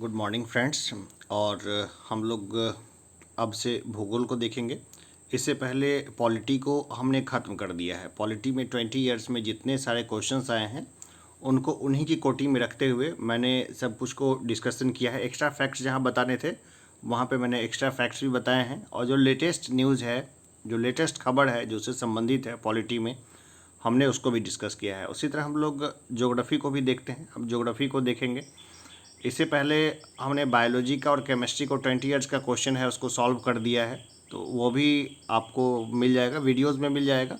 Good morning friends. और हम लोग अब से भूगोल को देखेंगे। इससे पहले पॉलिटी को हमने ख़त्म कर दिया है। पॉलिटी में 20 ईयर्स में जितने सारे क्वेश्चंस आए हैं उनको उन्हीं की कोटि में रखते हुए मैंने सब कुछ को डिस्कशन किया है। एक्स्ट्रा फैक्ट्स जहाँ बताने थे वहाँ पे मैंने एक्स्ट्रा फैक्ट्स भी बताए हैं, और जो लेटेस्ट न्यूज़ है, जो लेटेस्ट खबर है जो उससे संबंधित है पॉलिटी में, हमने उसको भी डिस्कस किया है। उसी तरह हम लोग ज्योग्राफी को भी देखते हैं। अब ज्योग्राफी को देखेंगे। इससे पहले हमने बायोलॉजी का और केमिस्ट्री को 20 ईयर्स का क्वेश्चन है उसको सॉल्व कर दिया है, तो वो भी आपको मिल जाएगा, वीडियोस में मिल जाएगा।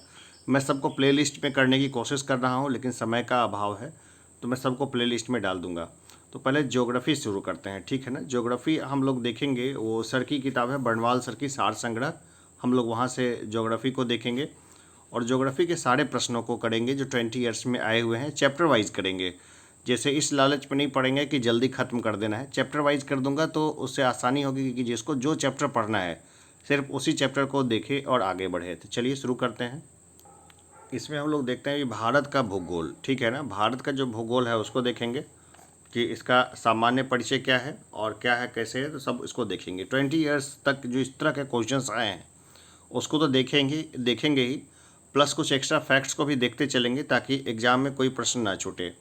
मैं सबको प्लेलिस्ट में करने की कोशिश कर रहा हूँ, लेकिन समय का अभाव है, तो मैं सबको प्लेलिस्ट में डाल दूँगा। तो पहले ज्योग्राफी शुरू करते हैं, ठीक है ना। ज्योग्राफी हम लोग देखेंगे, वो सर की किताब है बर्नवाल सर की सार संग्रह, हम लोग वहाँ से ज्योग्राफी को देखेंगे और ज्योग्राफी के सारे प्रश्नों को करेंगे जो 20 ईयर्स में आए हुए हैं। चैप्टर वाइज करेंगे, जैसे इस लालच में नहीं पढ़ेंगे कि जल्दी ख़त्म कर देना है। चैप्टर वाइज कर दूंगा तो उससे आसानी होगी कि जिसको जो चैप्टर पढ़ना है सिर्फ उसी चैप्टर को देखे और आगे बढ़े। तो चलिए शुरू करते हैं। इसमें हम लोग देखते हैं कि भारत का भूगोल, ठीक है ना। भारत का जो भूगोल है उसको देखेंगे कि इसका सामान्य परिचय क्या है और क्या है, कैसे है, तो सब इसको देखेंगे। 20 ईयर्स तक जो इस तरह के क्वेश्चंस आए हैं उसको तो देखेंगे ही, प्लस कुछ एक्स्ट्रा फैक्ट्स को भी देखते चलेंगे ताकि एग्ज़ाम में कोई प्रश्न ना छूटे।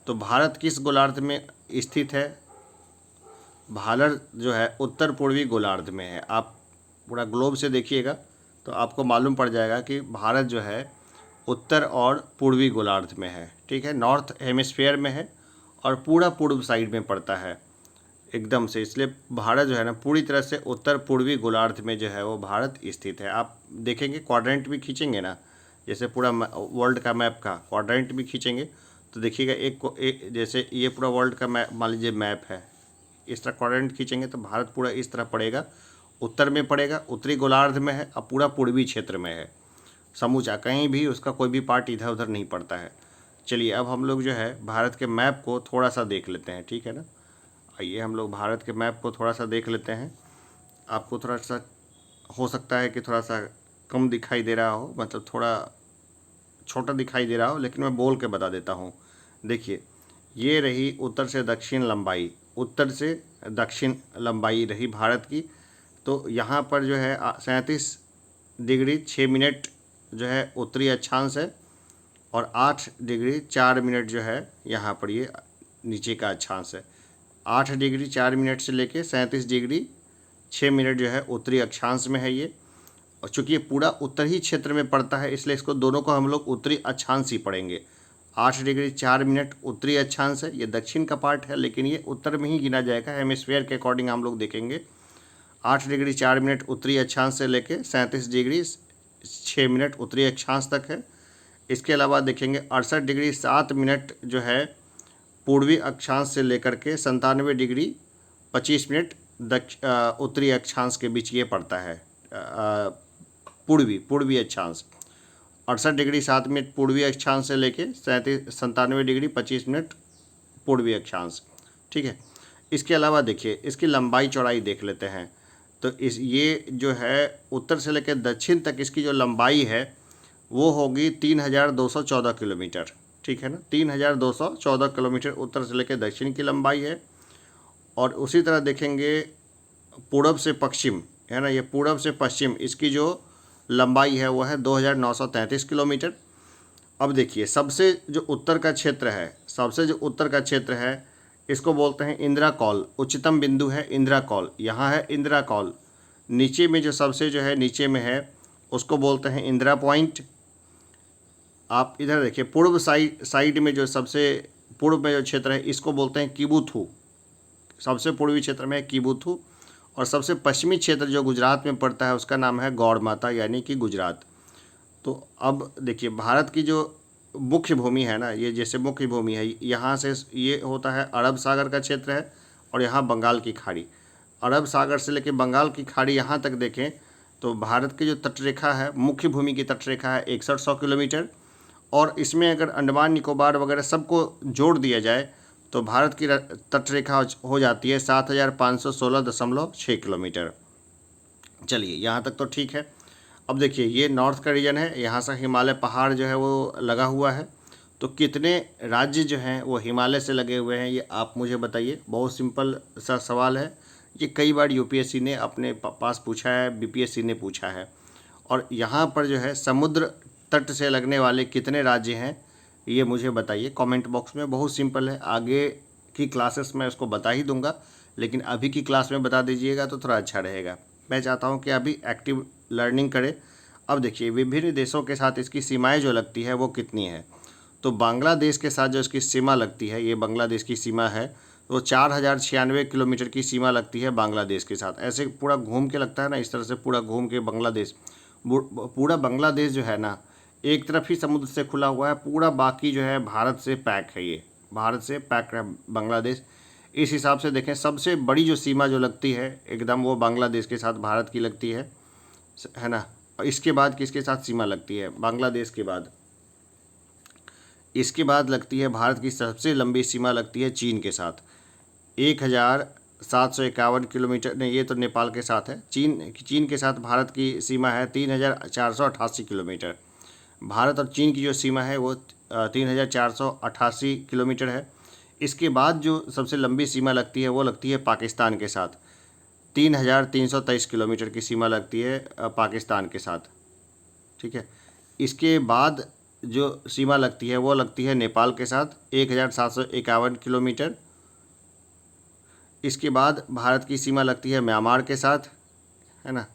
तो भारत किस गोलार्ध में स्थित है? भारत जो है उत्तर पूर्वी गोलार्ध में है। आप पूरा ग्लोब से देखिएगा तो आपको मालूम पड़ जाएगा कि भारत जो है उत्तर और पूर्वी गोलार्ध में है, ठीक है। नॉर्थ हेमिस्फीयर में है और पूरा पूर्व साइड में पड़ता है एकदम से, इसलिए भारत जो है ना पूरी तरह से उत्तर पूर्वी गोलार्ध में जो है वो भारत स्थित है। आप देखेंगे क्वाड्रेंट भी खींचेंगे ना, जैसे पूरा वर्ल्ड का मैप का क्वाड्रेंट भी खींचेंगे तो देखिएगा जैसे ये पूरा वर्ल्ड का मैप, मान लीजिए मैप है, इस तरह क्वाड्रेंट खींचेंगे तो भारत पूरा इस तरह पड़ेगा, उत्तर में पड़ेगा, उत्तरी गोलार्ध में है और पूरा पूर्वी क्षेत्र में है समूचा, कहीं भी उसका कोई भी पार्ट इधर उधर नहीं पड़ता है। चलिए अब हम लोग जो है भारत के मैप को थोड़ा सा देख लेते हैं, ठीक है ना। आइए हम लोग भारत के मैप को थोड़ा सा देख लेते हैं। आपको थोड़ा सा हो सकता है कि थोड़ा सा कम दिखाई दे रहा हो, मतलब थोड़ा छोटा दिखाई दे रहा हो, लेकिन मैं बोल के बता देता हूँ। देखिए ये रही उत्तर से दक्षिण लंबाई, उत्तर से दक्षिण लंबाई रही भारत की। तो यहाँ पर जो है 37 डिग्री 6 मिनट जो है उत्तरी अक्षांश है और 8 डिग्री 4 मिनट जो है यहाँ पर ये नीचे का अक्षांश है। 8 डिग्री 4 मिनट से लेके 37 डिग्री 6 मिनट जो है उत्तरी अक्षांश में है ये। और चूँकि ये पूरा उत्तर ही क्षेत्र में पड़ता है इसलिए इसको दोनों को हम लोग उत्तरी अक्षांश ही पढ़ेंगे। 8 डिग्री 4 मिनट उत्तरी अक्षांश है, ये दक्षिण का पार्ट है लेकिन ये उत्तर में ही गिना जाएगा, हेमिस्फीयर के अकॉर्डिंग हम लोग देखेंगे। 8 डिग्री 4 मिनट उत्तरी अक्षांश से लेके 37 डिग्री 6 मिनट उत्तरी अक्षांश तक है। इसके अलावा देखेंगे 68 डिग्री 7 मिनट जो है पूर्वी अक्षांश से लेकर के 97 डिग्री 25 मिनट उत्तरी अक्षांश के बीच ये पड़ता है, पूर्वी अक्षांश। 68 डिग्री 7 मिनट पूर्वी अक्षांश से लेके 97 डिग्री 25 मिनट पूर्वी अक्षांश, ठीक है। इसके अलावा देखिए इसकी लंबाई चौड़ाई देख लेते हैं। तो ये जो है उत्तर से लेकर दक्षिण तक इसकी जो लंबाई है वो होगी 3214 किलोमीटर, ठीक है ना। 3214 किलोमीटर उत्तर से लेकर दक्षिण की लंबाई है। और उसी तरह देखेंगे पूरब से पश्चिम, है ना, ये पूरब से पश्चिम इसकी जो लंबाई है वो है 2933 किलोमीटर। अब देखिए सबसे जो उत्तर का क्षेत्र है इसको बोलते हैं इंदिरा कॉल, उच्चतम बिंदु है इंदिरा कॉल, यहाँ है इंदिरा कॉल। नीचे में जो सबसे जो है नीचे में है उसको बोलते हैं इंदिरा पॉइंट। आप इधर देखिए पूर्व साइड में जो सबसे पूर्व में जो क्षेत्र है इसको बोलते हैं किबुथु, सबसे पूर्वी क्षेत्र में है किबुथु। और सबसे पश्चिमी क्षेत्र जो गुजरात में पड़ता है उसका नाम है गौड़ माता यानी कि गुजरात। तो अब देखिए भारत की जो मुख्य भूमि है ना, ये जैसे मुख्य भूमि है यहाँ से ये होता है अरब सागर का क्षेत्र है और यहाँ बंगाल की खाड़ी। अरब सागर से लेकर बंगाल की खाड़ी यहाँ तक देखें तो भारत की जो तटरेखा है, मुख्य भूमि की तटरेखा है 6100 किलोमीटर। और इसमें अगर अंडमान निकोबार वगैरह सबको जोड़ दिया जाए तो भारत की तटरेखा हो जाती है 7516.6 किलोमीटर। चलिए यहाँ तक तो ठीक है। अब देखिए ये नॉर्थ का रीजन है, यहाँ से हिमालय पहाड़ जो है वो लगा हुआ है। तो कितने राज्य जो हैं वो हिमालय से लगे हुए हैं, ये आप मुझे बताइए। बहुत सिंपल सा सवाल है, ये कई बार यूपीएससी ने अपने पास पूछा है, बीपीएससी ने पूछा है। और यहाँ पर जो है समुद्र तट से लगने वाले कितने राज्य हैं, ये मुझे बताइए कमेंट बॉक्स में। बहुत सिंपल है, आगे की क्लासेस में उसको बता ही दूंगा, लेकिन अभी की क्लास में बता दीजिएगा तो थोड़ा अच्छा रहेगा। मैं चाहता हूँ कि अभी एक्टिव लर्निंग करें। अब देखिए, विभिन्न देशों के साथ इसकी सीमाएं जो लगती है वो कितनी है। तो बांग्लादेश के साथ जो इसकी सीमा लगती है, ये बांग्लादेश की सीमा है, तो 4096 किलोमीटर की सीमा लगती है बांग्लादेश के साथ। ऐसे पूरा घूम के लगता है ना, इस तरह से पूरा घूम के बांग्लादेश, पूरा बांग्लादेश जो है ना, एक तरफ ही समुद्र से खुला हुआ है, पूरा बाकी जो है भारत से पैक है। ये भारत से पैक है बांग्लादेश। इस हिसाब से देखें, सबसे बड़ी जो सीमा जो लगती है एकदम, वो बांग्लादेश के साथ भारत की लगती है ना। और इसके बाद किसके साथ सीमा लगती है? बांग्लादेश के बाद, इसके बाद लगती है भारत की सबसे लंबी सीमा लगती है चीन के साथ, 1751 किलोमीटर। नहीं, ये तो नेपाल के साथ है। चीन के साथ भारत की सीमा है 3488 किलोमीटर। भारत और चीन की जो सीमा है वो 3488 किलोमीटर है। इसके बाद जो सबसे लंबी सीमा लगती है वो लगती है पाकिस्तान के साथ, 3323 किलोमीटर की सीमा लगती है पाकिस्तान के साथ, ठीक है। इसके बाद जो सीमा लगती है वो लगती है नेपाल के साथ, 1751 किलोमीटर। इसके बाद भारत की सीमा लगती है म्यांमार के साथ, है ना।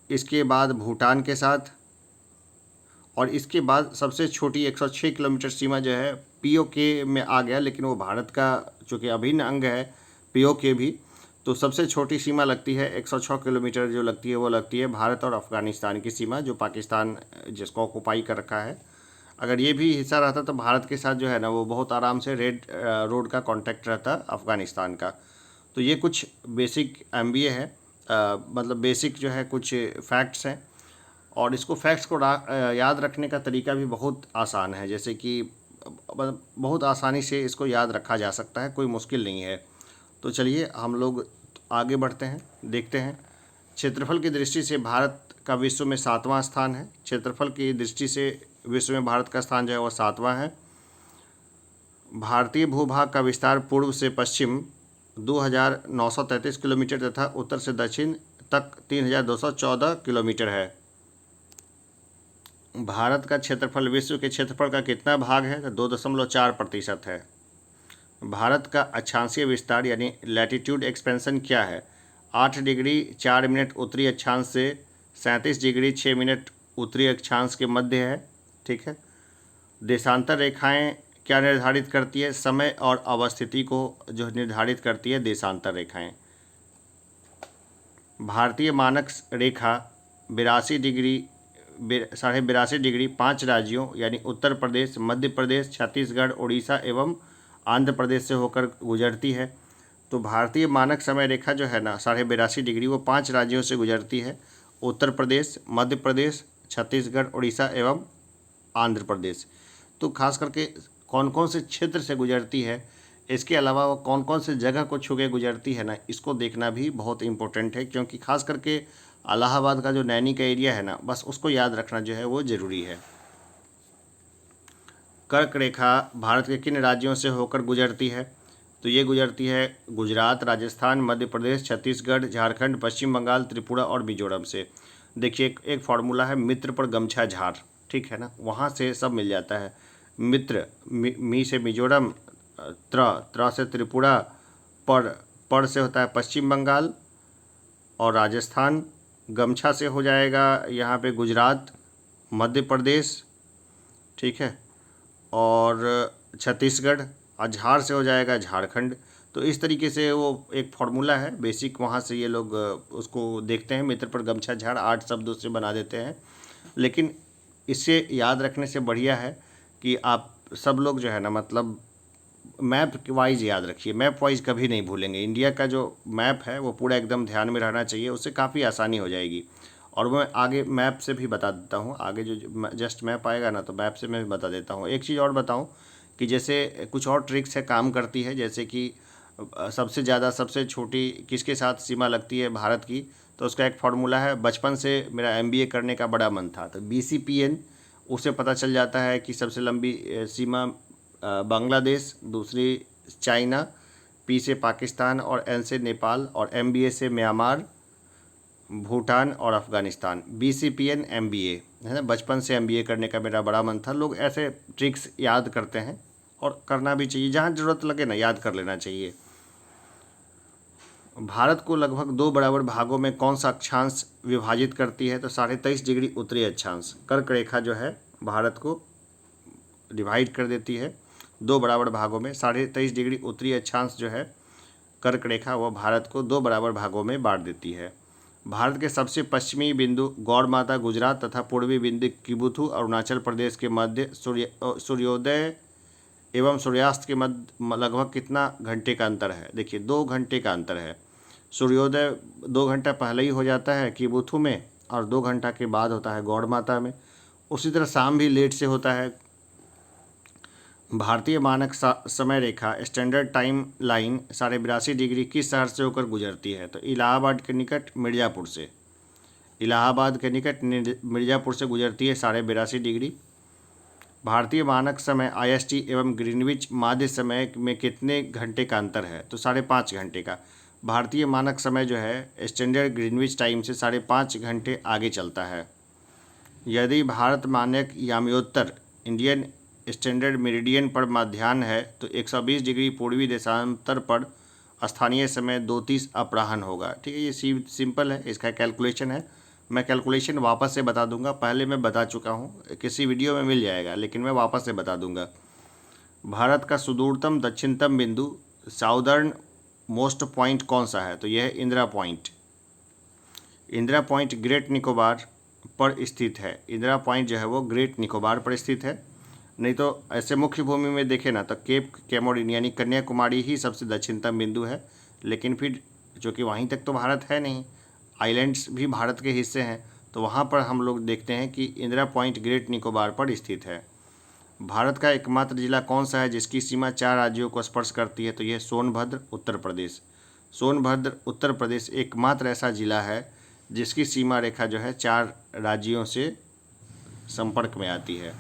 इसके बाद भूटान के साथ, और इसके बाद सबसे छोटी 106 किलोमीटर सीमा जो है पीओके में आ गया, लेकिन वो भारत का चूँकि अभिन्न अंग है पीओके भी, तो सबसे छोटी सीमा लगती है 106 किलोमीटर जो लगती है वो लगती है भारत और अफ़गानिस्तान की सीमा, जो पाकिस्तान जिसको ऑक्युपाई कर रखा है। अगर ये भी हिस्सा रहता तो भारत के साथ जो है ना वो बहुत आराम से रेड रोड का कांटेक्ट रहता अफ़गानिस्तान का। तो ये कुछ बेसिक एमबीए है, मतलब बेसिक जो है कुछ फैक्ट्स हैं। और इसको फैक्ट्स को याद रखने का तरीका भी बहुत आसान है, जैसे कि बहुत आसानी से इसको याद रखा जा सकता है, कोई मुश्किल नहीं है। तो चलिए हम लोग आगे बढ़ते हैं, देखते हैं। क्षेत्रफल की दृष्टि से भारत का विश्व में 7वां स्थान है। क्षेत्रफल की दृष्टि से विश्व में भारत का स्थान जो है वह 7वां है। भारतीय भूभाग का विस्तार पूर्व से पश्चिम 2933 किलोमीटर तथा उत्तर से दक्षिण तक 3214 किलोमीटर है। भारत का क्षेत्रफल विश्व के क्षेत्रफल का कितना भाग है? तो 2.4% है। भारत का अक्षांशीय विस्तार यानी लैटिट्यूड एक्सपेंशन क्या है? 8 डिग्री 4 मिनट उत्तरी अक्षांश से 37 डिग्री 6 मिनट उत्तरी अक्षांश के मध्य है, ठीक है। देशांतर रेखाएं क्या निर्धारित करती है? समय और अवस्थिति को जो निर्धारित करती है देशांतर रेखाएं। भारतीय मानक रेखा 82 डिग्री 82.5 डिग्री 5 राज्यों यानी उत्तर प्रदेश, मध्य प्रदेश, छत्तीसगढ़, उड़ीसा एवं आंध्र प्रदेश से होकर गुजरती है। तो भारतीय मानक समय रेखा जो है ना 82.5 डिग्री, वो 5 राज्यों से गुजरती है, उत्तर प्रदेश, मध्य प्रदेश, छत्तीसगढ़, उड़ीसा एवं आंध्र प्रदेश। तो खास करके कौन कौन से क्षेत्र से गुजरती है, इसके अलावा वो कौन कौन से जगह को छू के गुजरती है ना, इसको देखना भी बहुत इंपॉर्टेंट है, क्योंकि खास करके इलाहाबाद का जो नैनी का एरिया है ना, बस उसको याद रखना जो है वो ज़रूरी है। कर्क रेखा भारत के किन राज्यों से होकर गुजरती है? तो ये गुजरती है गुजरात, राजस्थान, मध्य प्रदेश, छत्तीसगढ़, झारखंड, पश्चिम बंगाल, त्रिपुरा और मिजोरम से। देखिए एक फार्मूला है, मित्र पर गमछा झार, ठीक है ना, वहाँ से सब मिल जाता है। मित्र, मी से मिजोरम, त्र से त्रिपुरा, पर से होता है पश्चिम बंगाल और राजस्थान, गमछा से हो जाएगा यहाँ पे गुजरात, मध्य प्रदेश, ठीक है, और छत्तीसगढ़, और झार से हो जाएगा झारखंड। तो इस तरीके से वो एक फार्मूला है बेसिक, वहाँ से ये लोग उसको देखते हैं, मित्र पर गमछा झार 8 शब्दों से बना देते हैं। लेकिन इससे याद रखने से बढ़िया है कि आप सब लोग जो है ना, मतलब मैप वाइज याद रखिए, मैप वाइज कभी नहीं भूलेंगे। इंडिया का जो मैप है वो पूरा एकदम ध्यान में रहना चाहिए, उससे काफ़ी आसानी हो जाएगी। और मैं आगे मैप से भी बता देता हूँ, आगे जो जस्ट मैप आएगा ना तो मैप से मैं भी बता देता हूँ। एक चीज़ और बताऊँ कि जैसे कुछ और ट्रिक्स है काम करती है, जैसे कि सबसे ज़्यादा सबसे छोटी किसके साथ सीमा लगती है भारत की, तो उसका एक फार्मूला है, बचपन से मेरा MBA करने का बड़ा मन था, तो BCPN उसे पता चल जाता है कि सबसे लंबी सीमा बांग्लादेश, दूसरी चाइना, पी से पाकिस्तान और एन से नेपाल और MBA से म्यांमार, भूटान और अफ़गानिस्तान। BCPN MBA है ना, बचपन से MBA करने का मेरा बड़ा मन था। लोग ऐसे ट्रिक्स याद करते हैं और करना भी चाहिए, जहाँ ज़रूरत लगे ना याद कर लेना चाहिए। भारत को लगभग 2 बराबर भागों में कौन सा अक्षांश विभाजित करती है? तो 23.5 डिग्री उत्तरी अक्षांश। कर्क रेखा जो है भारत को डिवाइड कर देती है 2 बराबर भागों में। 23.5 डिग्री उत्तरी अक्षांश जो है कर्क रेखा, वह भारत को 2 बराबर भागों में बांट देती है। भारत के सबसे पश्चिमी बिंदु गौड़ माता गुजरात तथा पूर्वी बिंदु किबुथु अरुणाचल प्रदेश के मध्य सूर्योदय एवं सूर्यास्त के मध्य लगभग कितना घंटे का अंतर है? देखिए 2 घंटे का अंतर है। सूर्योदय 2 घंटा पहले ही हो जाता है किबुथु में और 2 घंटा के बाद होता है गौड़ माता में। उसी तरह शाम भी लेट से होता है। भारतीय मानक समय रेखा स्टैंडर्ड टाइम लाइन 82.5 डिग्री किस शहर से होकर गुजरती है? तो इलाहाबाद के निकट मिर्ज़ापुर से। इलाहाबाद के निकट मिर्ज़ापुर से गुजरती है 82.5 डिग्री। भारतीय मानक समय IST एवं ग्रीनविच माध्य समय में कितने घंटे का अंतर है? तो 5.5 घंटे का। भारतीय मानक समय जो है स्टैंडर्ड ग्रीनविच टाइम से 5.5 घंटे आगे चलता है। यदि भारत मानक याम्योत्तर इंडियन स्टैंडर्ड मेरिडियन पर मध्याह्न है तो 120 डिग्री पूर्वी देशांतर पर स्थानीय समय 2:30 अपराह्न होगा। ठीक है, ये सिंपल है, इसका कैलकुलेशन है। मैं कैलकुलेशन वापस से बता दूंगा, पहले मैं बता चुका हूँ, किसी वीडियो में मिल जाएगा, लेकिन मैं वापस से बता दूंगा। भारत का सुदूरतम दक्षिणतम बिंदु साउदर्न मोस्ट पॉइंट कौन सा है? तो यह है Indira point. Indira point great Nicobar पर स्थित है। इंदिरा पॉइंट जो है वो ग्रेट निकोबार पर स्थित है। नहीं तो ऐसे मुख्य भूमि में देखें ना तो केप कैमोरिन यानी कन्याकुमारी ही सबसे दक्षिणतम बिंदु है, लेकिन फिर जो कि वहीं तक तो भारत है नहीं, आइलैंड्स भी भारत के हिस्से हैं, तो वहाँ पर हम लोग देखते हैं कि इंदिरा पॉइंट ग्रेट निकोबार पर स्थित है। भारत का एकमात्र जिला कौन सा है जिसकी सीमा 4 राज्यों को स्पर्श करती है? तो यह सोनभद्र उत्तर प्रदेश। सोनभद्र उत्तर प्रदेश एकमात्र ऐसा जिला है जिसकी सीमा रेखा जो है 4 राज्यों से संपर्क में आती है।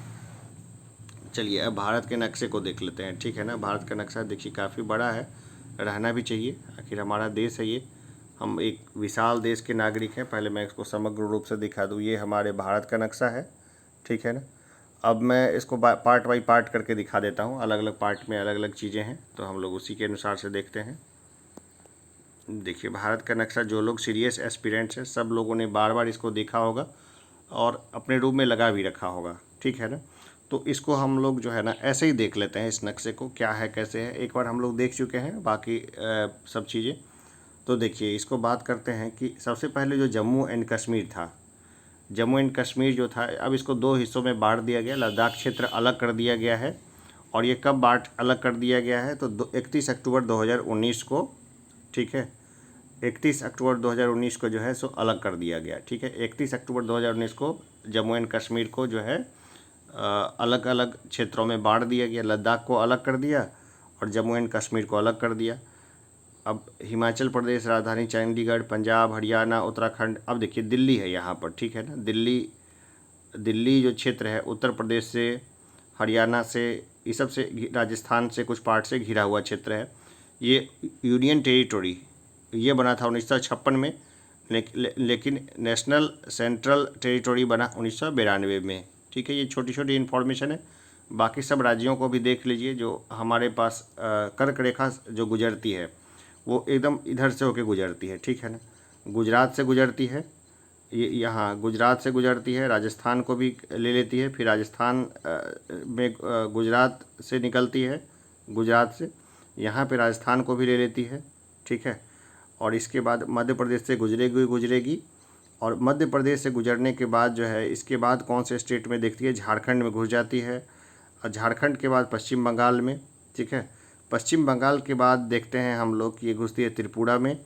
चलिए अब भारत के नक्शे को देख लेते हैं। ठीक है ना, भारत का नक्शा देखिए काफ़ी बड़ा है, रहना भी चाहिए, आखिर हमारा देश है ये, हम एक विशाल देश के नागरिक हैं। पहले मैं इसको समग्र रूप से दिखा दूँ। ये हमारे भारत का नक्शा है, ठीक है ना। अब मैं इसको पार्ट बाई पार्ट करके दिखा देता हूँ, अलग अलग पार्ट में अलग अलग चीज़ें हैं, तो हम लोग उसी के अनुसार से देखते हैं। देखिए भारत का नक्शा, जो लोग सीरियस एस्पिरेंट्स हैं सब लोगों ने बार बार इसको देखा होगा और अपने रूम में लगा भी रखा होगा, ठीक है ना। तो इसको हम लोग जो है ना ऐसे ही देख लेते हैं, इस नक्शे को क्या है कैसे है, एक बार हम लोग देख चुके हैं बाकी सब चीज़ें। तो देखिए इसको बात करते हैं कि सबसे पहले जो जम्मू एंड कश्मीर था, जम्मू एंड कश्मीर जो था, अब इसको 2 हिस्सों में बांट दिया गया, लद्दाख क्षेत्र अलग कर दिया गया है। और ये कब अलग कर दिया गया है? तो 31 अक्टूबर 2019 को, ठीक है, 31 अक्टूबर 2019 को जो है सो अलग कर दिया गया। ठीक है, 31 अक्टूबर 2019 को जम्मू एंड कश्मीर को जो है अलग अलग क्षेत्रों में बांट दिया गया। लद्दाख को अलग कर दिया और जम्मू एंड कश्मीर को अलग कर दिया। अब हिमाचल प्रदेश, राजधानी चंडीगढ़, पंजाब, हरियाणा, उत्तराखंड, अब देखिए दिल्ली है यहाँ पर, ठीक है ना। दिल्ली जो क्षेत्र है उत्तर प्रदेश से, हरियाणा से, ये सब से, राजस्थान से कुछ पार्ट से घिरा हुआ क्षेत्र है। ये यूनियन टेरिटोरी ये बना था 1956 में, लेकिन नेशनल सेंट्रल टेरिटोरी बना 1992 में। ठीक है, ये छोटी छोटी इन्फॉर्मेशन है, बाकी सब राज्यों को भी देख लीजिए। जो हमारे पास कर्क रेखा जो गुजरती है वो एकदम इधर से होके गुजरती है, ठीक है ना, गुजरात से गुजरती है, ये यहाँ गुजरात से गुजरती है, राजस्थान को भी ले लेती है, फिर राजस्थान में गुजरात से निकलती है, गुजरात से यहाँ पे राजस्थान को भी ले लेती है, ठीक है। और इसके बाद मध्य प्रदेश से गुजरेगी और मध्य प्रदेश से गुजरने के बाद जो है इसके बाद कौन से स्टेट में देखती है? झारखंड में घुस जाती है और झारखंड के बाद पश्चिम बंगाल में, ठीक है। पश्चिम बंगाल के बाद देखते हैं हम लोग कि ये घुसती है त्रिपुरा में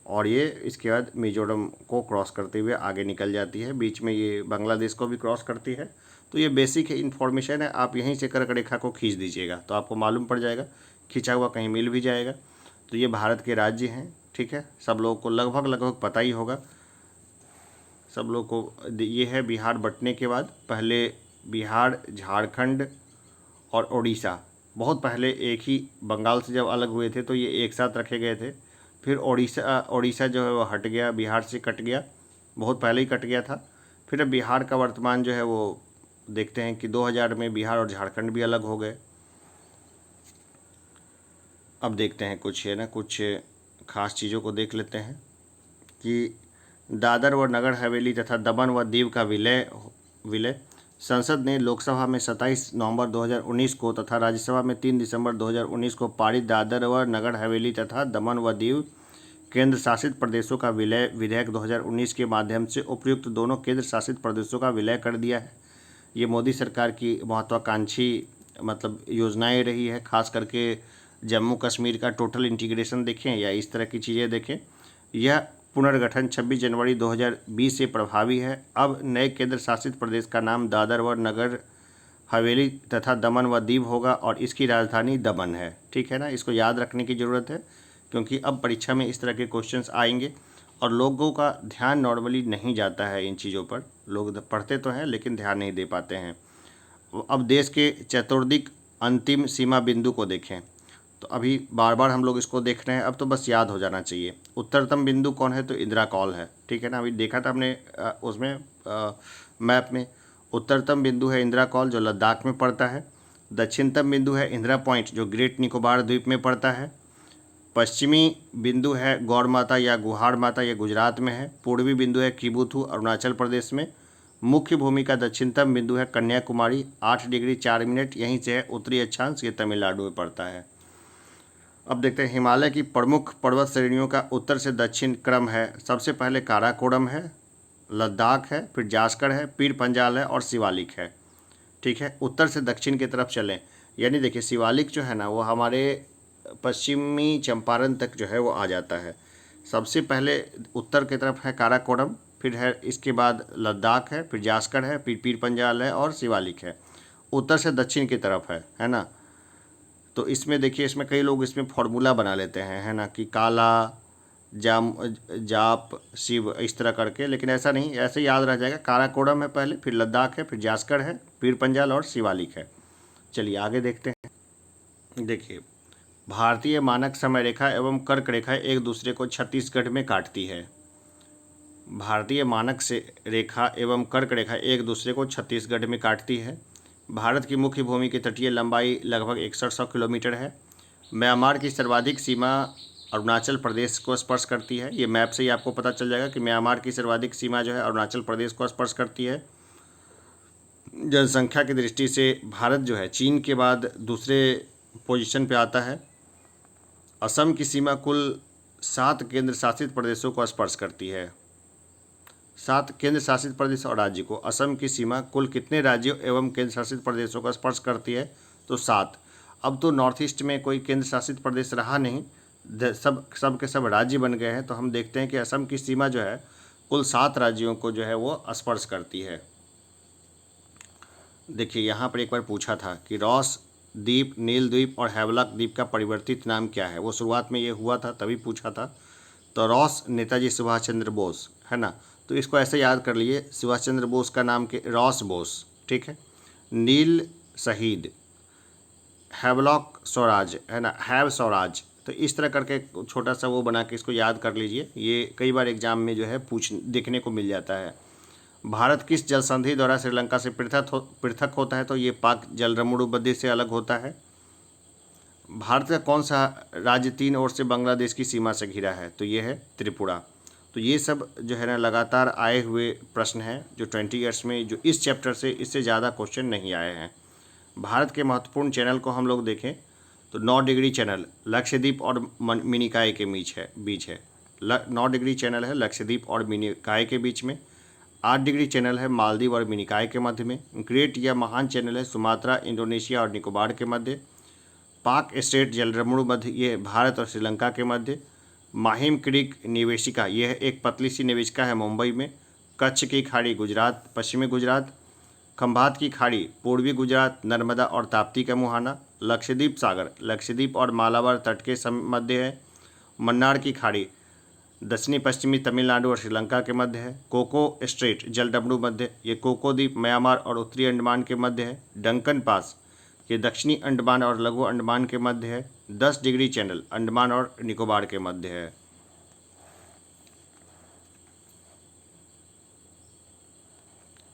और ये इसके बाद मिजोरम को क्रॉस करते हुए आगे निकल जाती है, बीच में ये बांग्लादेश को भी क्रॉस करती है। तो ये बेसिक इन्फॉर्मेशन है, आप यहीं से कर्क रेखा को खींच दीजिएगा तो आपको मालूम पड़ जाएगा, खींचा हुआ कहीं मिल भी जाएगा। तो ये भारत के राज्य हैं, ठीक है, सब लोगों को लगभग पता ही होगा। सब लोग को ये है बिहार बंटने के बाद, पहले बिहार, झारखंड और उड़ीसा बहुत पहले एक ही बंगाल से जब अलग हुए थे तो ये एक साथ रखे गए थे। फिर उड़ीसा जो है वो हट गया, बिहार से कट गया, बहुत पहले ही कट गया था। फिर अब बिहार का वर्तमान जो है वो देखते हैं कि 2000 में बिहार और झारखंड भी अलग हो गए। अब देखते हैं कुछ है ना, कुछ खास चीज़ों को देख लेते हैं कि दादर व नगर हवेली तथा दमन व दीव का विलय संसद ने लोकसभा में 27 नवंबर 2019 को तथा राज्यसभा में 3 दिसंबर 2019 को पारित दादर व नगर हवेली तथा दमन व दीव केंद्र शासित प्रदेशों का विलय विधेयक 2019 के माध्यम से उपयुक्त दोनों केंद्र शासित प्रदेशों का विलय कर दिया है। ये मोदी सरकार की महत्वाकांक्षी योजनाएं रही है, खास करके जम्मू कश्मीर का टोटल इंटीग्रेशन देखें या इस तरह की चीज़ें देखें। यह पुनर्गठन 26 जनवरी 2020 से प्रभावी है। अब नए केंद्र शासित प्रदेश का नाम दादर व नगर हवेली तथा दमन व दीव होगा और इसकी राजधानी दमन है। ठीक है ना, इसको याद रखने की ज़रूरत है क्योंकि अब परीक्षा में इस तरह के क्वेश्चंस आएंगे और लोगों का ध्यान नॉर्मली नहीं जाता है इन चीज़ों पर। लोग पढ़ते तो हैं लेकिन ध्यान नहीं दे पाते हैं। अब देश के चतुर्दिक अंतिम सीमा बिंदु को देखें तो अभी बार बार हम लोग इसको देख रहे हैं, अब तो बस याद हो जाना चाहिए। उत्तरतम बिंदु कौन है तो इंदिरा कॉल है। ठीक है ना, अभी देखा था हमने उसमें मैप में। उत्तरतम बिंदु है इंदिरा कॉल जो लद्दाख में पड़ता है। दक्षिणतम बिंदु है इंदिरा पॉइंट जो ग्रेट निकोबार द्वीप में पड़ता है। पश्चिमी बिंदु है गौर माता या गुहार माता, ये गुजरात में है। पूर्वी बिंदु है किबुथु अरुणाचल प्रदेश में। मुख्य भूमि का दक्षिणतम बिंदु है कन्याकुमारी 8 डिग्री 4 मिनट, यहीं से है उत्तरी अक्षांश, ये तमिलनाडु में पड़ता है। अब देखते हैं हिमालय की प्रमुख पर्वत श्रेणियों का उत्तर से दक्षिण क्रम है। सबसे पहले काराकोरम है, लद्दाख है, फिर जास्कर है, पीर पंजाल है और शिवालिक है। ठीक है, उत्तर से दक्षिण की तरफ चलें, यानी देखिए शिवालिक जो है ना वो हमारे पश्चिमी चंपारण तक जो है वो आ जाता है। सबसे पहले उत्तर की तरफ है काराकोरम, फिर है इसके बाद लद्दाख है, फिर जास्कर है, फिर पीर पंजाल है और शिवालिक है। उत्तर से दक्षिण की तरफ है ना। तो इसमें देखिए, इसमें कई लोग इसमें फॉर्मूला बना लेते हैं है ना कि काला जाप शिव इस तरह करके, लेकिन ऐसा नहीं, ऐसे याद रह जाएगा। काराकोरम है पहले, फिर लद्दाख है, फिर जास्कर है, पीर पंजाल और शिवालिक है। चलिए आगे देखते हैं। देखिए, भारतीय मानक समय रेखा एवं कर्क रेखा एक दूसरे को छत्तीसगढ़ में काटती है। भारतीय मानक से रेखा एवं कर्क रेखा एक दूसरे को छत्तीसगढ़ में काटती है। भारत की मुख्य भूमि की तटीय लंबाई लगभग 6100 किलोमीटर है। म्यांमार की सर्वाधिक सीमा अरुणाचल प्रदेश को स्पर्श करती है। ये मैप से ही आपको पता चल जाएगा कि म्यांमार की सर्वाधिक सीमा जो है अरुणाचल प्रदेश को स्पर्श करती है। जनसंख्या की दृष्टि से भारत जो है चीन के बाद दूसरे पोजीशन पे आता है। असम की सीमा कुल 7 केंद्र शासित प्रदेशों को स्पर्श करती है। 7 केंद्र शासित प्रदेश और राज्य को। असम की सीमा कुल कितने राज्यों एवं केंद्र शासित प्रदेशों का स्पर्श करती है तो 7। अब तो नॉर्थ ईस्ट में कोई केंद्र शासित प्रदेश रहा नहीं, सब के सब राज्य बन गए हैं। तो हम देखते हैं कि असम की सीमा जो है कुल 7 राज्यों को जो है वो स्पर्श करती है। देखिए यहाँ पर एक बार पूछा था कि रॉस द्वीप, नील द्वीप और हैवलॉक द्वीप का परिवर्तित नाम क्या है। वो शुरुआत में ये हुआ था तभी पूछा था। तो रॉस नेताजी सुभाष चंद्र बोस है ना, तो इसको ऐसे याद कर लिए, सुभाष चंद्र बोस का नाम के रॉस बोस। ठीक है। नील शहीद, हैवलॉक स्वराज है ना, हैव स्वराज। तो इस तरह करके छोटा सा वो बना के इसको याद कर लीजिए, ये कई बार एग्जाम में जो है देखने को मिल जाता है। भारत किस जल संधि द्वारा श्रीलंका से पृथक होता है तो ये पाक जलरमुड़ू बंदी से अलग होता है। भारत का कौन सा राज्य 3 ओर से बांग्लादेश की सीमा से घिरा है तो ये है त्रिपुरा। तो ये सब जो है ना लगातार आए हुए प्रश्न हैं जो 20 ईयर्स में, जो इस चैप्टर से इससे ज़्यादा क्वेश्चन नहीं आए हैं। भारत के महत्वपूर्ण चैनल को हम लोग देखें तो 9 डिग्री चैनल लक्षद्वीप और मिनिकॉय के बीच है। 9 डिग्री चैनल है लक्षद्वीप और मिनिकॉय के बीच में। 8 डिग्री चैनल है मालदीव और मिनिकॉय के मध्य में। ग्रेट या महान चैनल है सुमात्रा, इंडोनेशिया और निकोबार के मध्य। पाक स्टेट जलरमुड़ू मध्य, ये भारत और श्रीलंका के मध्य। माहिम क्रीक निवेशिका, यह एक पतली सी निवेशिका है मुंबई में। कच्छ की खाड़ी गुजरात, पश्चिमी गुजरात। खंभात की खाड़ी पूर्वी गुजरात, नर्मदा और ताप्ती का मुहाना। लक्षद्वीप सागर लक्षद्वीप और मालाबार तट के मध्य है। मन्नार की खाड़ी दक्षिणी पश्चिमी तमिलनाडु और श्रीलंका के मध्य है। कोको स्ट्रेट जलडमरू मध्य, ये कोको द्वीप म्यांमार और उत्तरी अंडमान के मध्य है। डंकन पास ये दक्षिणी अंडमान और लघु अंडमान के मध्य है। 10 डिग्री चैनल अंडमान और निकोबार के मध्य है।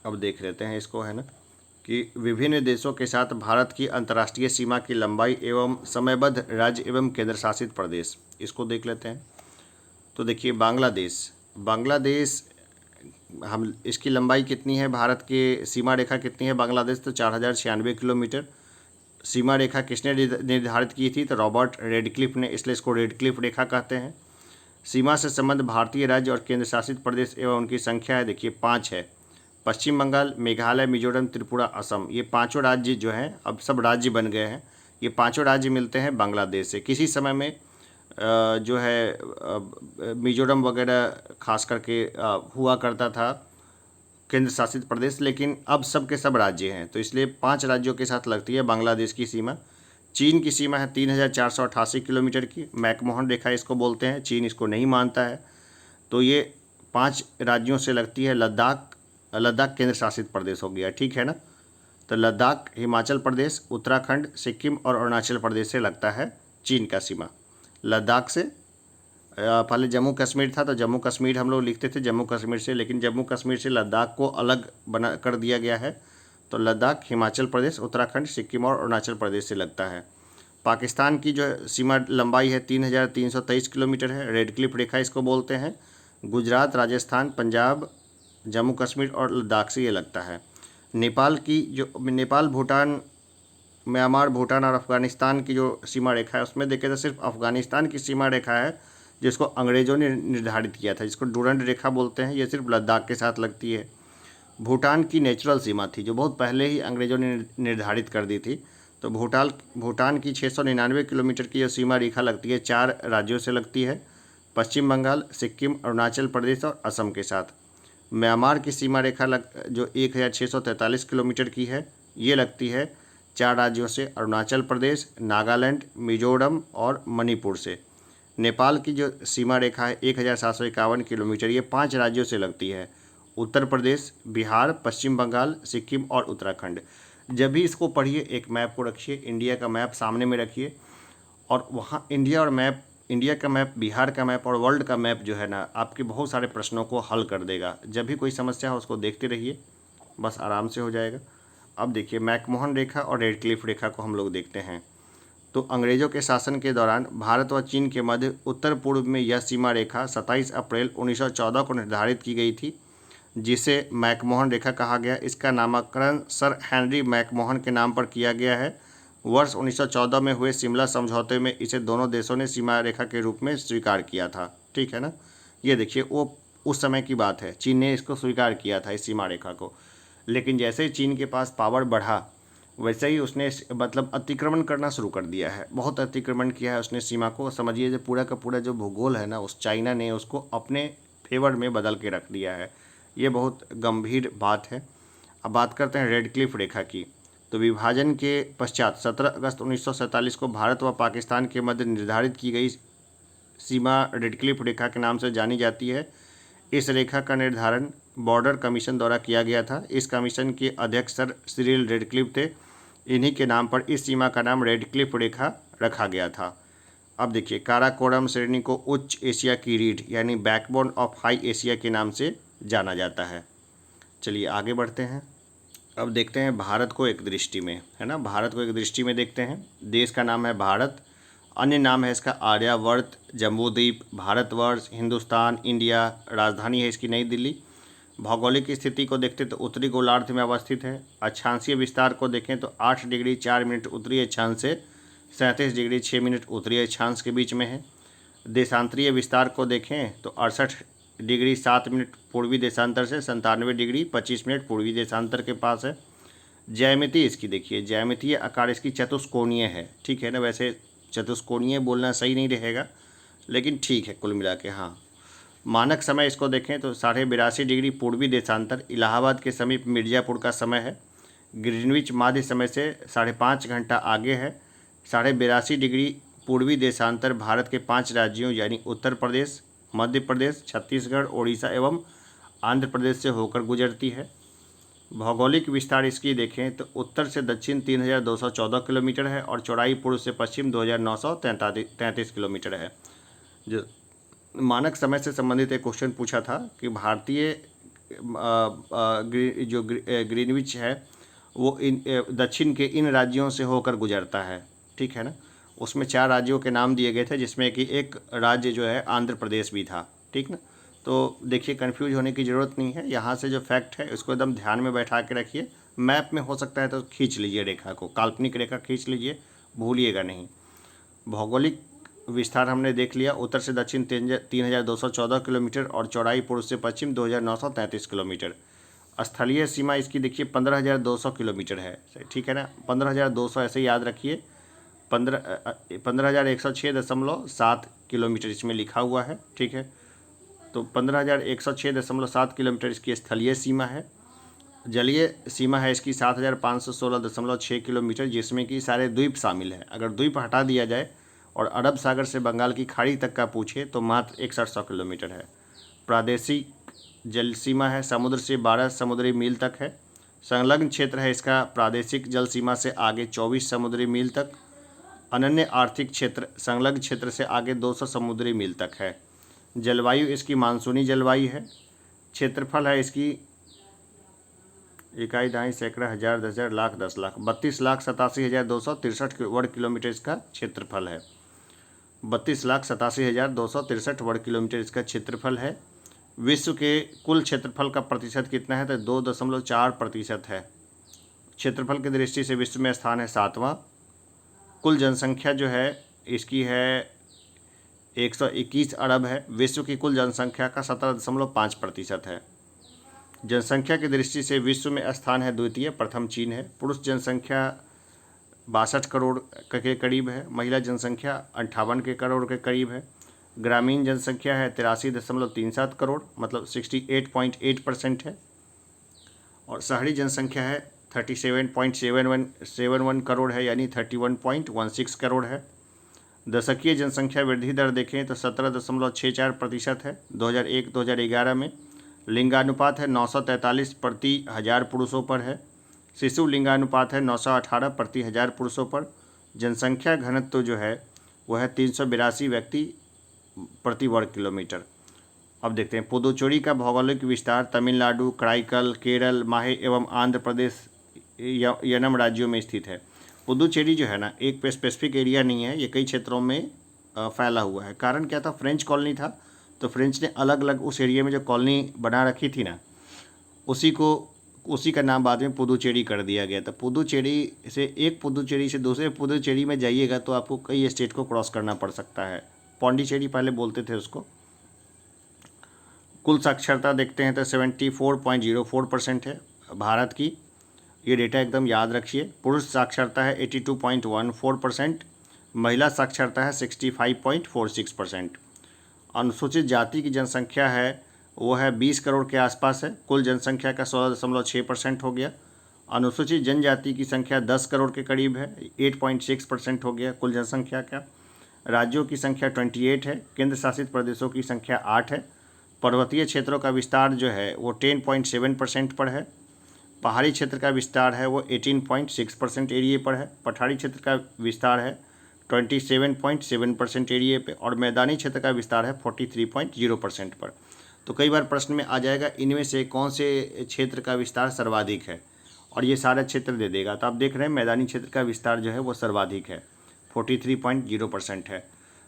अब देख लेते हैं इसको, है ना, कि विभिन्न देशों के साथ भारत की अंतर्राष्ट्रीय सीमा की लंबाई एवं समयबद्ध राज्य एवं केंद्र शासित प्रदेश, इसको देख लेते हैं। तो देखिए बांग्लादेश हम इसकी लंबाई कितनी है, भारत की सीमा रेखा कितनी है बांग्लादेश, तो 4096 किलोमीटर। सीमा रेखा किसने निर्धारित की थी, तो रॉबर्ट रेडक्लिफ ने, इसलिए इसको रेडक्लिफ रेखा कहते हैं। सीमा से संबंध भारतीय राज्य और केंद्र शासित प्रदेश एवं उनकी संख्या है, देखिए 5 है। पश्चिम बंगाल, मेघालय, मिजोरम, त्रिपुरा, असम, ये 5 राज्य जो हैं अब सब राज्य बन गए हैं। ये 5 राज्य मिलते हैं बांग्लादेश से। किसी समय में जो है मिजोरम वगैरह खास करके हुआ करता था केंद्र शासित प्रदेश, लेकिन अब सब के सब राज्य हैं, तो इसलिए 5 राज्यों के साथ लगती है बांग्लादेश की सीमा। चीन की सीमा है 3488 किलोमीटर की, मैकमोहन रेखा इसको बोलते हैं, चीन इसको नहीं मानता है। तो ये 5 राज्यों से लगती है। लद्दाख केंद्र शासित प्रदेश हो गया, ठीक है ना। तो लद्दाख हिमाचल प्रदेश, उत्तराखंड, सिक्किम और अरुणाचल प्रदेश से लगता है चीन का सीमा। लद्दाख से पहले जम्मू कश्मीर था, तो जम्मू कश्मीर हम लोग लिखते थे जम्मू कश्मीर से, लेकिन जम्मू कश्मीर से लद्दाख को अलग बना कर दिया गया है। तो लद्दाख हिमाचल प्रदेश, उत्तराखंड, सिक्किम और अरुणाचल प्रदेश से लगता है। पाकिस्तान की जो सीमा लंबाई है 3323 किलोमीटर है, रेडक्लिफ रेखा इसको बोलते हैं। गुजरात, राजस्थान, पंजाब, जम्मू कश्मीर और लद्दाख से ये लगता है। नेपाल की जो नेपाल, भूटान, म्यांमार, भूटान और अफ़गानिस्तान की जो सीमा रेखा है उसमें देखें तो सिर्फ अफ़गानिस्तान की सीमा रेखा है जिसको अंग्रेज़ों ने निर्धारित किया था, जिसको डूरंड रेखा बोलते हैं, ये सिर्फ लद्दाख के साथ लगती है। भूटान की नेचुरल सीमा थी जो बहुत पहले ही अंग्रेज़ों ने निर्धारित कर दी थी। तो भूटान की 699 किलोमीटर की जो सीमा रेखा लगती है 4 राज्यों से लगती है, पश्चिम बंगाल, सिक्किम, अरुणाचल प्रदेश और असम के साथ। म्यांमार की सीमा रेखा जो 1643 किलोमीटर की है, ये लगती है 4 राज्यों से, अरुणाचल प्रदेश, नागालैंड, मिजोरम और मणिपुर से। नेपाल की जो सीमा रेखा है 1751 किलोमीटर, ये 5 राज्यों से लगती है, उत्तर प्रदेश, बिहार, पश्चिम बंगाल, सिक्किम और उत्तराखंड। जब भी इसको पढ़िए एक मैप को रखिए, इंडिया का मैप सामने में रखिए, और वहाँ इंडिया का मैप, बिहार का मैप और वर्ल्ड का मैप जो है ना, आपके बहुत सारे प्रश्नों को हल कर देगा। जब भी कोई समस्या हो उसको देखते रहिए, बस आराम से हो जाएगा। अब देखिए मैकमोहन रेखा और रेडक्लिफ रेखा को हम लोग देखते हैं। तो अंग्रेज़ों के शासन के दौरान भारत व चीन के मध्य उत्तर पूर्व में यह सीमा रेखा 27 अप्रैल 1914 को निर्धारित की गई थी, जिसे मैकमोहन रेखा कहा गया। इसका नामकरण सर हेनरी मैकमोहन के नाम पर किया गया है। वर्ष 1914 में हुए शिमला समझौते में इसे दोनों देशों ने सीमा रेखा के रूप में स्वीकार किया था, ठीक है ना। ये देखिए वो उस समय की बात है, चीन ने इसको स्वीकार किया था इस सीमा रेखा को। लेकिन जैसे ही चीन के पास पावर बढ़ा वैसे ही उसने मतलब अतिक्रमण करना शुरू कर दिया है, बहुत अतिक्रमण किया है उसने सीमा को। समझिए जो पूरा का पूरा जो भूगोल है ना, उस चाइना ने उसको अपने फेवर में बदल के रख दिया है। ये बहुत गंभीर बात है। अब बात करते हैं रेडक्लिफ रेखा की। तो विभाजन के पश्चात 17 अगस्त 1947 को भारत व पाकिस्तान के मध्य निर्धारित की गई सीमा रेडक्लिफ रेखा के नाम से जानी जाती है। इस रेखा का निर्धारण बॉर्डर कमीशन द्वारा किया गया था। इस कमीशन के अध्यक्ष सर सिरिल रेडक्लिफ थे। इन्हीं के नाम पर इस सीमा का नाम रेडक्लिफ रेखा रखा गया था। अब देखिए काराकोरम श्रेणी को उच्च एशिया की रीढ़ यानी बैकबोन ऑफ हाई एशिया के नाम से जाना जाता है। चलिए आगे बढ़ते हैं। अब देखते हैं भारत को एक दृष्टि में, है ना, भारत को एक दृष्टि में देखते हैं। देश का नाम है भारत, अन्य नाम है इसका आर्यावर्त, जम्बूद्वीप, भारतवर्ष, हिंदुस्तान, इंडिया। राजधानी है इसकी नई दिल्ली। भौगोलिक स्थिति को देखते तो उत्तरी गोलार्ध में अवस्थित है। अक्षांशीय विस्तार को देखें तो 8 डिग्री 4 मिनट उत्तरी अक्षांश से 37 डिग्री 6 मिनट उत्तरी अक्षांश के बीच में है। देशांतरीय विस्तार को देखें तो 68 डिग्री 7 मिनट पूर्वी देशांतर से 97 डिग्री 25 मिनट पूर्वी देशांतर के पास है। ज्यामिति इसकी देखिए, ज्यामितीय आकार इसकी चतुष्कोणीय है, ठीक है ना। वैसे चतुष्कोणीय बोलना सही नहीं रहेगा, लेकिन ठीक है कुल मिला के। हाँ, मानक समय इसको देखें तो 82.5 डिग्री पूर्वी देशांतर, इलाहाबाद के समीप मिर्ज़ापुर का समय है। ग्रीनविच माध्य समय से 5.5 घंटा आगे है। 82.5 डिग्री पूर्वी देशांतर भारत के 5 राज्यों यानी उत्तर प्रदेश, मध्य प्रदेश, छत्तीसगढ़, ओडिशा एवं आंध्र प्रदेश से होकर गुजरती है। भौगोलिक विस्तार इसकी देखें तो उत्तर से दक्षिण 3214 किलोमीटर है और चौड़ाई पूर्व से पश्चिम 2933 किलोमीटर है। जो मानक समय से संबंधित एक क्वेश्चन पूछा था कि भारतीय ग्रीनविच है वो इन दक्षिण के इन राज्यों से होकर गुजरता है, ठीक है ना। उसमें 4 राज्यों के नाम दिए गए थे जिसमें कि एक राज्य जो है आंध्र प्रदेश भी था, ठीक ना। तो देखिए कंफ्यूज होने की ज़रूरत नहीं है, यहाँ से जो फैक्ट है उसको एकदम ध्यान में बैठा के रखिए। मैप में हो सकता है तो खींच लीजिए रेखा को, काल्पनिक रेखा खींच लीजिए, भूलिएगा नहीं। भौगोलिक विस्तार हमने देख लिया, उत्तर से दक्षिण 3214 किलोमीटर और चौड़ाई पूर्व से पश्चिम 2933 किलोमीटर। स्थलीय सीमा इसकी देखिए 15200 किलोमीटर है, ठीक है ना। 15200 ऐसे याद रखिए। 15,106.7 किलोमीटर इसमें लिखा हुआ है, ठीक है। तो 15,106.7 किलोमीटर इसकी स्थलीय सीमा है। जलीय सीमा है इसकी 7,516.6 किलोमीटर, जिसमें कि सारे द्वीप शामिल है। अगर द्वीप हटा दिया जाए और अरब सागर से बंगाल की खाड़ी तक का पूछे तो मात्र 6100 किलोमीटर है। प्रादेशिक जल सीमा है समुद्र से 12 समुद्री मील तक है। संलग्न क्षेत्र है इसका प्रादेशिक जल सीमा से आगे 24 समुद्री मील तक। अनन्य आर्थिक क्षेत्र संलग्न क्षेत्र से आगे 200 समुद्री मील तक है। जलवायु इसकी मानसूनी जलवायु है। क्षेत्रफल है इसकी इकाई दहाई सैकड़ा हज़ार 10,000 लाख 10 लाख 32,87,263 वर्ग किलोमीटर इसका क्षेत्रफल है। 32,87,263 वर्ग किलोमीटर इसका क्षेत्रफल है। विश्व के कुल क्षेत्रफल का प्रतिशत कितना है तो 2.4% है। क्षेत्रफल की दृष्टि से विश्व में स्थान है 7वां। कुल जनसंख्या जो है इसकी है 121 अरब है। विश्व की कुल जनसंख्या का 17.5% है। जनसंख्या की दृष्टि से विश्व में स्थान है द्वितीय, प्रथम चीन है। पुरुष जनसंख्या 62 करोड़ के करीब है। महिला जनसंख्या 58 करोड़ के करीब है। ग्रामीण जनसंख्या है 83.37 करोड़, मतलब 68.8% है। और शहरी जनसंख्या है 37.71 करोड़ है, यानी 31.16 करोड़ है। दशकीय जनसंख्या वृद्धि दर देखें तो 17.64% है 2001-2011 में। लिंगानुपात है 943 प्रति 1000 पुरुषों पर है। शिशु लिंगानुपात है 918 प्रति 1000 पुरुषों पर। जनसंख्या घनत्व जो है वह है 382 व्यक्ति प्रति वर्ग किलोमीटर। अब देखते हैं पुदुचेरी का भौगोलिक विस्तार तमिलनाडु, कराईकल, केरल, माहे एवं आंध्र प्रदेश यनम राज्यों में स्थित है। पुदुचेरी जो है ना एक स्पेसिफिक एरिया नहीं है, ये कई क्षेत्रों में फैला हुआ है। कारण क्या था, फ्रेंच कॉलोनी था तो फ्रेंच ने अलग अलग उस एरिया में जो कॉलोनी बना रखी थी ना उसी का नाम बाद में पुदुचेरी कर दिया गया था। पुदुचेरी से एक पुदुचेरी से दूसरे पुदुचेरी में जाइएगा तो आपको कई स्टेट को क्रॉस करना पड़ सकता है। पौंडीचेरी पहले बोलते थे उसको। कुल साक्षरता देखते हैं तो 74.04% है भारत की। ये डेटा एकदम याद रखिए। पुरुष साक्षरता है 82.14%, महिला साक्षरता है 65.46%। अनुसूचित जाति की जनसंख्या है वो है 20 करोड़ के आसपास है। कुल जनसंख्या का 16.6% हो गया। अनुसूचित जनजाति की संख्या 10 करोड़ के करीब है, 8.6% हो गया कुल जनसंख्या का। राज्यों की संख्या 28 है। केंद्र शासित प्रदेशों की संख्या 8 है। पर्वतीय क्षेत्रों का विस्तार जो है वो 10.7% पर है। पहाड़ी क्षेत्र का विस्तार है वो 18.6% एरिया पर है। पठारी क्षेत्र का विस्तार है 27.7% एरिया पे और मैदानी क्षेत्र का विस्तार है 43.0% पर। तो कई बार प्रश्न में आ जाएगा इनमें से कौन से क्षेत्र का विस्तार सर्वाधिक है, और ये सारे क्षेत्र दे देगा। तो आप देख रहे हैं मैदानी क्षेत्र का विस्तार जो है वो सर्वाधिक है, 43.0% है।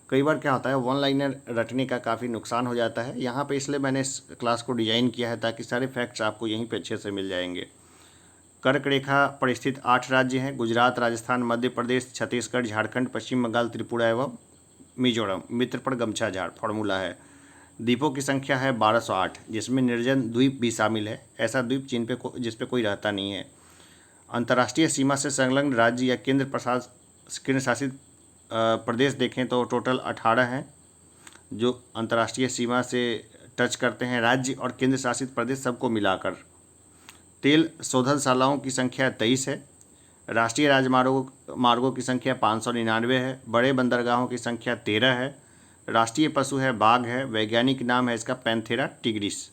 कई बार क्या होता है वन लाइनर रटने का काफ़ी नुकसान हो जाता है यहाँ पे, इसलिए मैंने इस क्लास को डिज़ाइन किया है ताकि सारे फैक्ट्स आपको यहीं पे अच्छे से मिल जाएंगे। कर्क रेखा पर स्थित 8 राज्य हैं, गुजरात, राजस्थान, मध्य प्रदेश, छत्तीसगढ़, झारखंड, पश्चिम बंगाल, त्रिपुरा एवं मिजोरम। मित्र पर गमछा झाड़ फॉर्मूला है। द्वीपों की संख्या है 1208, जिसमें निर्जन द्वीप भी शामिल है। ऐसा द्वीप जिस पे कोई रहता नहीं है। अंतर्राष्ट्रीय सीमा से संलग्न राज्य या केंद्र शासित प्रदेश देखें तो टोटल 18 हैं जो अंतर्राष्ट्रीय सीमा से टच करते हैं, राज्य और केंद्र शासित प्रदेश सबको मिलाकर। तेल शोधनशालाओं की संख्या 23 है। राष्ट्रीय राजमार्गों की संख्या 599 है। बड़े बंदरगाहों की संख्या 13 है। राष्ट्रीय पशु है बाघ है, वैज्ञानिक नाम है इसका पैंथेरा टिग्रिस।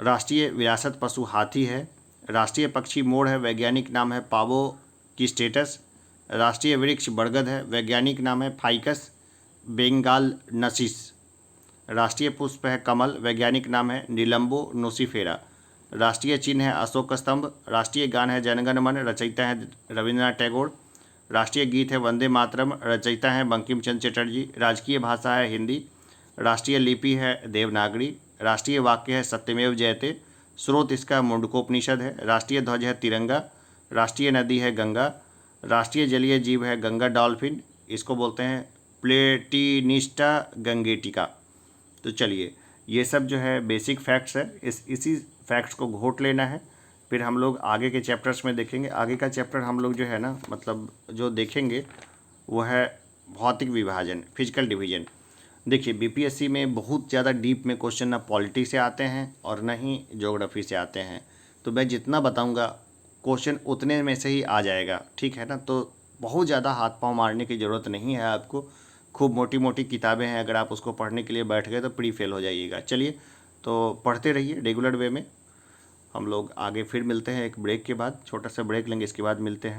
राष्ट्रीय विरासत पशु हाथी है। राष्ट्रीय पक्षी मोर है, वैज्ञानिक नाम है पावो की स्टेटस। राष्ट्रीय वृक्ष बरगद है, वैज्ञानिक नाम है फाइकस बेंगालनसिस। राष्ट्रीय पुष्प है कमल, वैज्ञानिक नाम है नीलम्बो नोसिफेरा। राष्ट्रीय चिन्ह है अशोक स्तंभ। राष्ट्रीय गान है जनगण मन, रचयिता है रविन्द्रनाथ टैगोर। राष्ट्रीय गीत है वंदे मातरम, रचयिता है बंकिम चंद्र चटर्जी। राजकीय भाषा है हिंदी। राष्ट्रीय लिपि है देवनागरी। राष्ट्रीय वाक्य है सत्यमेव जयते। स्रोत इसका मुंडकोपनिषद है। राष्ट्रीय ध्वज है तिरंगा। राष्ट्रीय नदी है गंगा। राष्ट्रीय जलीय जीव है गंगा डॉल्फिन, इसको बोलते हैं प्लेटिनिस्टा गंगेटिका। तो चलिए, ये सब जो है बेसिक फैक्ट्स है, इसी फैक्ट्स को घोट लेना है। फिर हम लोग आगे के चैप्टर्स में देखेंगे। आगे का चैप्टर हम लोग जो है ना, मतलब जो देखेंगे वो है भौतिक विभाजन, फिजिकल डिवीजन। देखिए, बीपीएससी में बहुत ज़्यादा डीप में क्वेश्चन ना पॉलिटी से आते हैं और ना ही ज्योग्राफी से आते हैं। तो मैं जितना बताऊंगा क्वेश्चन उतने में से ही आ जाएगा, ठीक है ना। तो बहुत ज़्यादा हाथ पांव मारने की ज़रूरत नहीं है आपको। खूब मोटी मोटी किताबें हैं, अगर आप उसको पढ़ने के लिए बैठ गए तो प्री फेल हो जाइएगा। चलिए, तो पढ़ते रहिए रेगुलर वे में। हम लोग आगे फिर मिलते हैं एक ब्रेक के बाद, छोटा सा ब्रेक लेंगे, इसके बाद मिलते हैं।